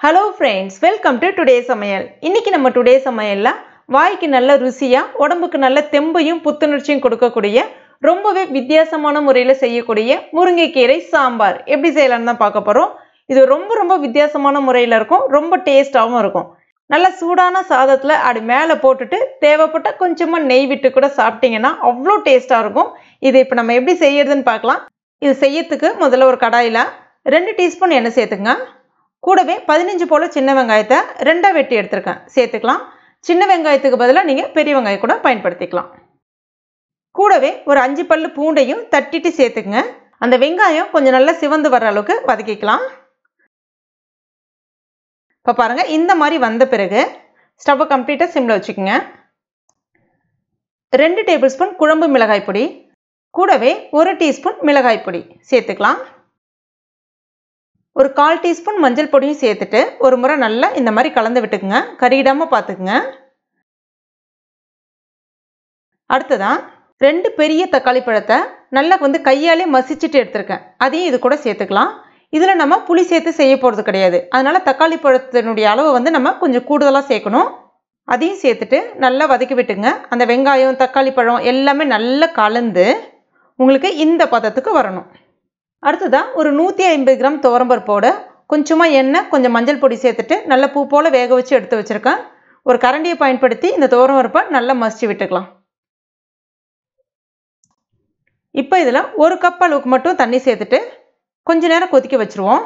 Hello friends, welcome to today's Samayal. இன்னைக்கு நம்ம today's Samayalல வாய்க்கு நல்ல ருசியா உடம்புக்கு நல்ல தெம்பையும் புத்துணர்ச்சியும் கொடுக்கக்கூடிய ரொம்பவே வித்தியாசமான முறையில் செய்யக்கூடிய முருங்கைக்கீரை சாம்பார் எப்படி செய்யலாம்னு தான் பார்க்க போறோம். இது ரொம்ப வித்தியாசமான முறையில் இருக்கும், ரொம்ப டேஸ்டாவும் இருக்கும். நல்ல சூடான சாதத்துல அது மேலே போட்டுட்டு தேவைப்பட்ட கொஞ்சமா நெய் விட்டு கூட சாப்பிட்டீங்கன்னா அவ்வளோ டேஸ்டா இருக்கும். இது இப்போ நம்ம எப்படி செய்யறதுன்னு பார்க்கலாம். இது செய்யறதுக்கு முதல்ல ஒரு கடாயில 2 டீஸ்பூன் எண்ணெய் சேர்த்துங்க. கூடவே 15 போல சின்ன வெங்காயத்தை ரெண்டா வெட்டி எடுத்துருக்கேன், சேர்த்துக்கலாம். சின்ன வெங்காயத்துக்கு பதிலாக நீங்கள் பெரிய வெங்காயம் கூட பயன்படுத்திக்கலாம். கூடவே ஒரு 5 பல்லு பூண்டையும் தட்டிட்டு சேர்த்துக்குங்க. அந்த வெங்காயம் கொஞ்சம் நல்லா சிவந்து வர அளவுக்கு வதக்கிக்கலாம். இப்போ பாருங்க, இந்த மாதிரி வந்த பிறகு ஸ்டவ்வை கம்ப்ளீட்டாக சிம்மில் வச்சுக்கோங்க. 2 டேபிள் ஸ்பூன் குழம்பு மிளகாய் பொடி, கூடவே 1 டீஸ்பூன் மிளகாய் பொடி சேர்த்துக்கலாம். ஒரு 1/4 டீஸ்பூன் மஞ்சள் பொடியும் சேர்த்துட்டு ஒரு முறை நல்லா இந்த மாதிரி கலந்து விட்டுக்குங்க, கறியிடாமல் பார்த்துக்குங்க. அடுத்ததான் 2 பெரிய தக்காளி பழத்தை நல்லா கையாலே மசிச்சுட்டு எடுத்துருக்கேன், அதையும் இது கூட சேர்த்துக்கலாம். இதில் நம்ம புளி சேர்த்து செய்ய போகிறது கிடையாது, அதனால தக்காளி பழத்தினுடைய அளவு நம்ம கொஞ்சம் கூடுதலாக சேர்க்கணும். அதையும் சேர்த்துட்டு நல்லா வதக்கி விட்டுங்க. அந்த வெங்காயம் தக்காளி பழம் எல்லாமே நல்லா கலந்து உங்களுக்கு இந்த பதத்துக்கு வரணும். அடுத்ததான் ஒரு 150 கிராம் துவரம்பருப்போட கொஞ்சமாக எண்ணெய் கொஞ்சம் மஞ்சள் பொடி சேர்த்துட்டு நல்லா பூ போல் வேக வச்சு எடுத்து வச்சுருக்கேன். ஒரு கரண்டியை பயன்படுத்தி இந்த துவரம்பருப்பை நல்லா மசிச்சு விட்டுக்கலாம். இப்போ இதில் 1 கப் அளவுக்கு மட்டும் தண்ணி சேர்த்துட்டு கொஞ்ச நேரம் கொதிக்க வச்சுருவோம்.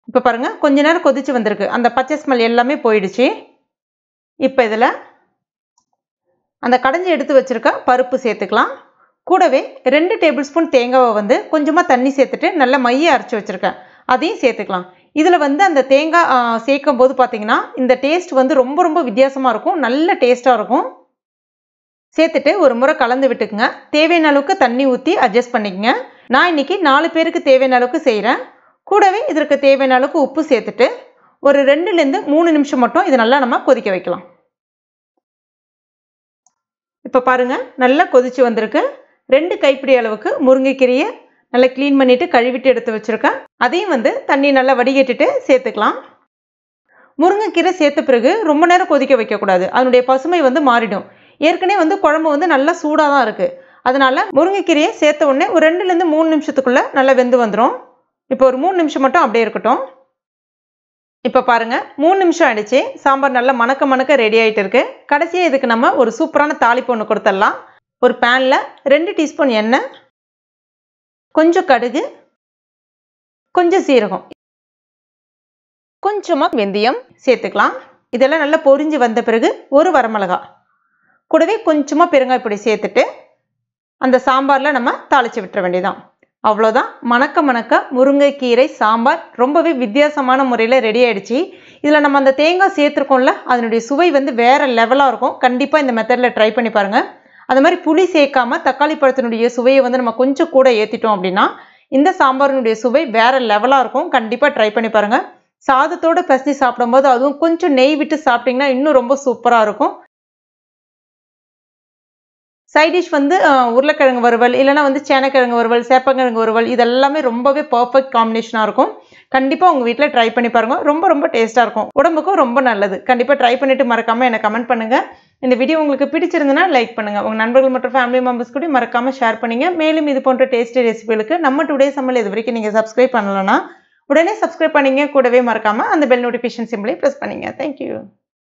இப்போ பாருங்கள், கொஞ்ச நேரம் கொதிச்சு வந்திருக்கு, அந்த பச்சை ஸ்மெல் எல்லாமே போயிடுச்சு. இப்போ இதில் அந்த கடைஞ்சி எடுத்து வச்சுருக்க பருப்பு சேர்த்துக்கலாம். கூடவே 2 டேபிள் ஸ்பூன் தேங்காவை கொஞ்சமாக தண்ணி சேர்த்துட்டு நல்லா மைய அரைச்சி வச்சுருக்கேன், அதையும் சேர்த்துக்கலாம். இதில் அந்த தேங்காய் சேர்க்கும் போது பார்த்தீங்கன்னா இந்த டேஸ்ட் ரொம்ப வித்தியாசமாக இருக்கும், நல்ல டேஸ்ட்டாக இருக்கும். சேர்த்துட்டு ஒரு முறை கலந்து விட்டுக்குங்க. தேவையான அளவுக்கு தண்ணி ஊற்றி அட்ஜஸ்ட் பண்ணிக்கங்க. நான் இன்னைக்கு 4 பேருக்கு தேவையான அளவுக்கு செய்கிறேன். கூடவே இதற்கு தேவையான அளவுக்கு உப்பு சேர்த்துட்டு ஒரு 2லேருந்து 3 நிமிஷம் மட்டும் இது நல்லா நம்ம கொதிக்க வைக்கலாம். இப்போ பாருங்கள், நல்லா கொதிச்சு வந்திருக்கு. 2 கைப்பிடி அளவுக்கு முருங்கைக்கீரையை நல்லா க்ளீன் பண்ணிவிட்டு கழுவிட்டு எடுத்து வச்சுருக்கேன். அதையும் தண்ணி நல்லா வடிகட்டிட்டு சேர்த்துக்கலாம். முருங்கைக்கீரை சேர்த்த பிறகு ரொம்ப நேரம் கொதிக்க வைக்கக்கூடாது, அதனுடைய பசுமை மாறிடும். ஏற்கனவே குழம்பு நல்லா சூடாக தான் இருக்குது, அதனால் முருங்கைக்கீரையை சேர்த்த உடனே ஒரு 2லேருந்து 3 நிமிஷத்துக்குள்ளே நல்லா வெந்து வந்துடும். இப்போ ஒரு 3 நிமிஷம் மட்டும் அப்படியே இருக்கட்டும். இப்போ பாருங்கள், 3 நிமிஷம் ஆயிடுச்சு. சாம்பார் நல்லா மணக்க ரெடி ஆகிட்டு இருக்கு. கடைசியாக இதுக்கு நம்ம ஒரு சூப்பரான தாளிப்பு ஒன்று கொடுத்துடலாம். ஒரு பேனில் 2 டீஸ்பூன் எண்ணெய், கொஞ்சம் கடுகு, கொஞ்சம் சீரகம், கொஞ்சமாக வெந்தயம் சேர்த்துக்கலாம். இதெல்லாம் நல்லா பொரிஞ்சு வந்த பிறகு ஒரு வரமிளகாய், கூடவே கொஞ்சமாக பெருங்காய பொடி சேர்த்துட்டு அந்த சாம்பாரில் நம்ம தாளித்து விட்டுற வேண்டியதான். அவ்வளோதான், மணக்க முருங்கைக்கீரை சாம்பார் ரொம்பவே வித்தியாசமான முறையில் ரெடி ஆகிடுச்சு. இதில் நம்ம அந்த தேங்காய் சேர்த்துருக்கோம்ல, அதனுடைய சுவை வேறு லெவலாக இருக்கும். கண்டிப்பாக இந்த மெத்தடில் ட்ரை பண்ணி பாருங்கள். அது மாதிரி புளி சேர்க்காம தக்காளி பழத்தினுடைய சுவையை நம்ம கொஞ்சம் கூட ஏற்றிட்டோம் அப்படின்னா இந்த சாம்பாரினுடைய சுவை வேறு லெவலாக இருக்கும். கண்டிப்பாக ட்ரை பண்ணி பாருங்கள். சாதத்தோடு பிசைஞ்சு சாப்பிடும்போது அதுவும் கொஞ்சம் நெய் விட்டு சாப்பிட்டிங்கன்னா இன்னும் ரொம்ப சூப்பராக இருக்கும். சைட் டிஷ் உருளைக்கிழங்கு வறுவல், இல்லைனா சேனக்கிழங்கு வறுவல், சேப்பங்கிழங்கு வறுவல், இதெல்லாமே ரொம்பவே பர்ஃபெக்ட் காம்பினேஷனாக இருக்கும். கண்டிப்பாக உங்கள் வீட்டில் ட்ரை பண்ணி பாருங்கள், ரொம்ப டேஸ்ட்டாக இருக்கும், உடம்புக்கும் ரொம்ப நல்லது. கண்டிப்பாக ட்ரை பண்ணிவிட்டு மறக்காமல் எனக்கு கமெண்ட் பண்ணுங்கள். இந்த வீடியோ உங்களுக்கு பிடிச்சிருந்ததுன்னா லைக் பண்ணுங்கள், உங்கள் நண்பர்கள் மற்றும் ஃபேமிலி மெம்பர்ஸ் கூட மறக்காமல் ஷேர் பண்ணுங்க. மேலும் இது போன்ற டேஸ்டி ரெசிபிகளுக்கு நம்ம டுடே சமையல் இது வரைக்கும் நீங்கள் சப்ஸ்கிரைப் பண்ணலைன்னா உடனே சப்ஸ்கிரைப் பண்ணிங்க. கூடவே மறக்காமல் அந்த பெல் நோட்டிஃபிகேஷன் சிம்பிளை ப்ரெஸ் பண்ணுங்க. தேங்க்யூ.